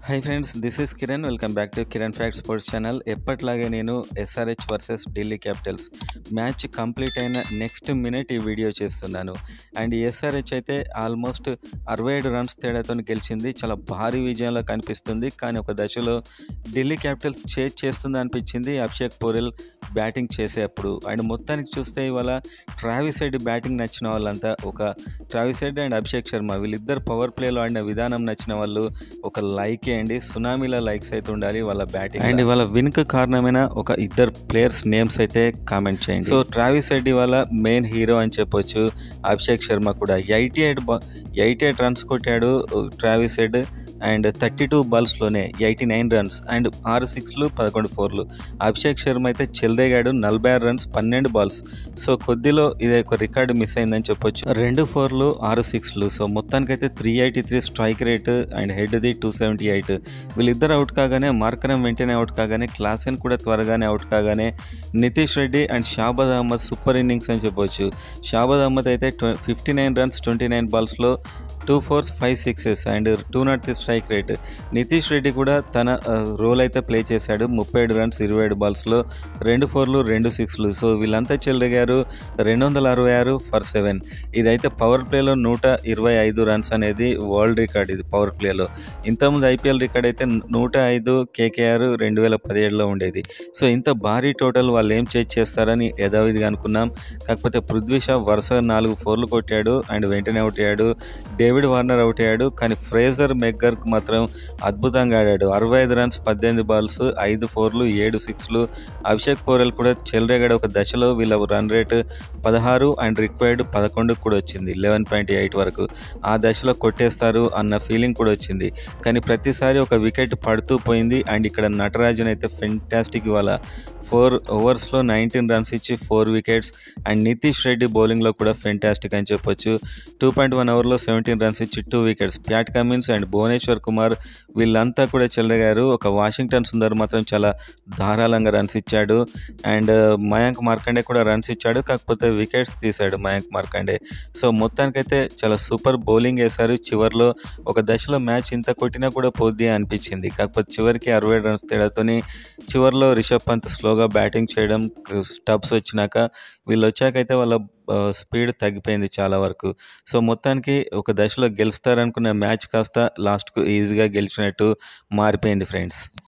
Hi friends, this is Kiran. Welcome back to Kiran fact sports channel. ఎప్పట్లాగే నేను SRH versus Delhi Capitals match complete అయిన next minute ఈ video చేస్తున్నాను. And SRH అయితే almost 67 runs తేడాతో గెలిచింది. చాలా భారీ విజయంలో కనిపిస్తుంది. కానీ ఒక దశలో ఢిల్లీ క్యాపిటల్స్ చేజ్ చేస్తుంది అనిపించింది అభిషేక్ పోరెల్ బ్యాటింగ్ చేసేటప్పుడు. అండ్ మొత్తానికి చూస్తే ఇవాళ ట్రావిస్ హెడ్ బ్యాటింగ్ నచ్చిన వాళ్ళంతా, ఒక Travis head and Abhishek Sharma వీళ్ళిద్దరు పవర్ ప్లేలో ఆడిన విధానం నచ్చిన వాళ్ళు ఒక లైక్ చేయండి. సునామీల లైక్స్ అయితే ఉండాలి వాళ్ళ బ్యాటింగ్. అండ్ ఇవాళ విన్కు కారణమైన ఒక ఇద్దరు ప్లేయర్స్ నేమ్స్ అయితే కామెంట్ చేయండి. సో ట్రావిస్ హెడ్ ఇవాళ మెయిన్ హీరో అని చెప్పొచ్చు. అభిషేక్ శర్మ కూడా 88 రన్స్ కొట్టాడు Travis head. And 32 బాల్స్లోనే 89 runs and 6 సిక్స్లు 11 ఫోర్లు. అభిషేక్ శర్మ అయితే చెలరేగాడు, 46 రన్స్ 12 బాల్స్. సో కొద్దిలో ఇదే ఒక రికార్డు మిస్ అయిందని చెప్పొచ్చు. 2 ఫోర్లు 6 సిక్స్లు. సో మొత్తానికైతే 383 స్ట్రైక్ రేట్ అండ్ హెడ్ది 278. వీళ్ళిద్దరు అవుట్ కాగానే మార్కరం వెంటనే అవుట్ కాగానే క్లాసెన్ కూడా త్వరగానే అవుట్ కాగానే Nitish Reddy and Shahbaz Ahmed super innings అని చెప్పొచ్చు. షాబాద్ అహ్మద్ అయితే 59 రన్స్ 29 బాల్స్లో 2 4s 5 6s and 203 strike rate. Nitish Reddy కూడా తన రోల్ అయితే ప్లే చేశాడు. 37 రన్స్ 27 బాల్స్లో 2 4లు 2 6లు. సో వీళ్ళంతా చెలరేగారు 266 ఫర్ 7. ఇదైతే పవర్ ప్లేలో 125 రన్స్ అనేది వరల్డ్ రికార్డ్ ఇది పవర్ ప్లేలో. ఇంతకుముందు ఐపీఎల్ రికార్డ్ అయితే 105 కేకేఆర్ 2017లో ఉండేది. సో ఇంత భారీ టోటల్ వాళ్ళు ఏం చేస్తారని యథావిధిగా అనుకున్నాం. కాకపోతే పృథ్వీ షా వరుసగా 4 ఫోర్లు కొట్టాడు అండ్ వెంటనే అవుట్ అయ్యాడు. డేవిడ్ వార్నర్ అవుట్ అయ్యాడు. కానీ ఫ్రేజర్ మెగ్గర్క్ మాత్రం అద్భుతంగా ఆడాడు. 65 రన్స్ 18 బాల్స్ 5 ఫోర్లు 7 సిక్స్లు. అభిషేక్ పోరెల్ కూడా చెలరేగాడు. ఒక దశలో వీళ్ళ రన్ రేట్ 16 అండ్ రిక్వైర్డ్ 11 కూడా వచ్చింది, 11.8 వరకు. ఆ దశలో కొట్టేస్తారు అన్న ఫీలింగ్ కూడా వచ్చింది. కానీ ప్రతిసారి ఒక వికెట్ పడుతూ పోయింది. అండ్ ఇక్కడ నటరాజన్ అయితే ఫెంటాస్టిక్ ఇవాళ 4 ఓవర్స్లో 19 రన్స్ ఇచ్చి 4 వికెట్స్. అండ్ నితీష్ రెడ్డి బౌలింగ్లో కూడా ఫెంటాస్టిక్ అని చెప్పొచ్చు. 2.1 ఓవర్లో 17 రన్స్ ఇచ్చి 2 wickets. Pat Cummins and Bhuvneshwar Kumar వీళ్ళంతా కూడా చెలరేగారు. ఒక వాషింగ్టన్ సుందర్ మాత్రం చాలా ధారాళంగా రన్స్ ఇచ్చాడు. అండ్ మయాంక్ మార్కండే కూడా రన్స్ ఇచ్చాడు. కాకపోతే వికెట్స్ తీశాడు మయాంక్ మార్కండే. సో మొత్తానికైతే చాలా సూపర్ బౌలింగ్ వేశారు. చివరిలో ఒక దశలో మ్యాచ్ ఇంత కొట్టినా కూడా పోద్ది అనిపించింది. కాకపోతే చివరికి 67 రన్స్ తేడాతోని చివరిలో రిషబ్ పంత్ స్లోగా బ్యాటింగ్ చేయడం, స్టబ్స్ వచ్చినాక వీళ్ళు వచ్చాకైతే వాళ్ళ స్పీడ్ తగ్గిపోయింది చాలా వరకు. సో మొత్తానికి ఒక దశలో గెలుస్తారనుకున్న మ్యాచ్ కాస్త లాస్ట్కు ఈజీగా గెలిచినట్టు మారిపోయింది ఫ్రెండ్స్.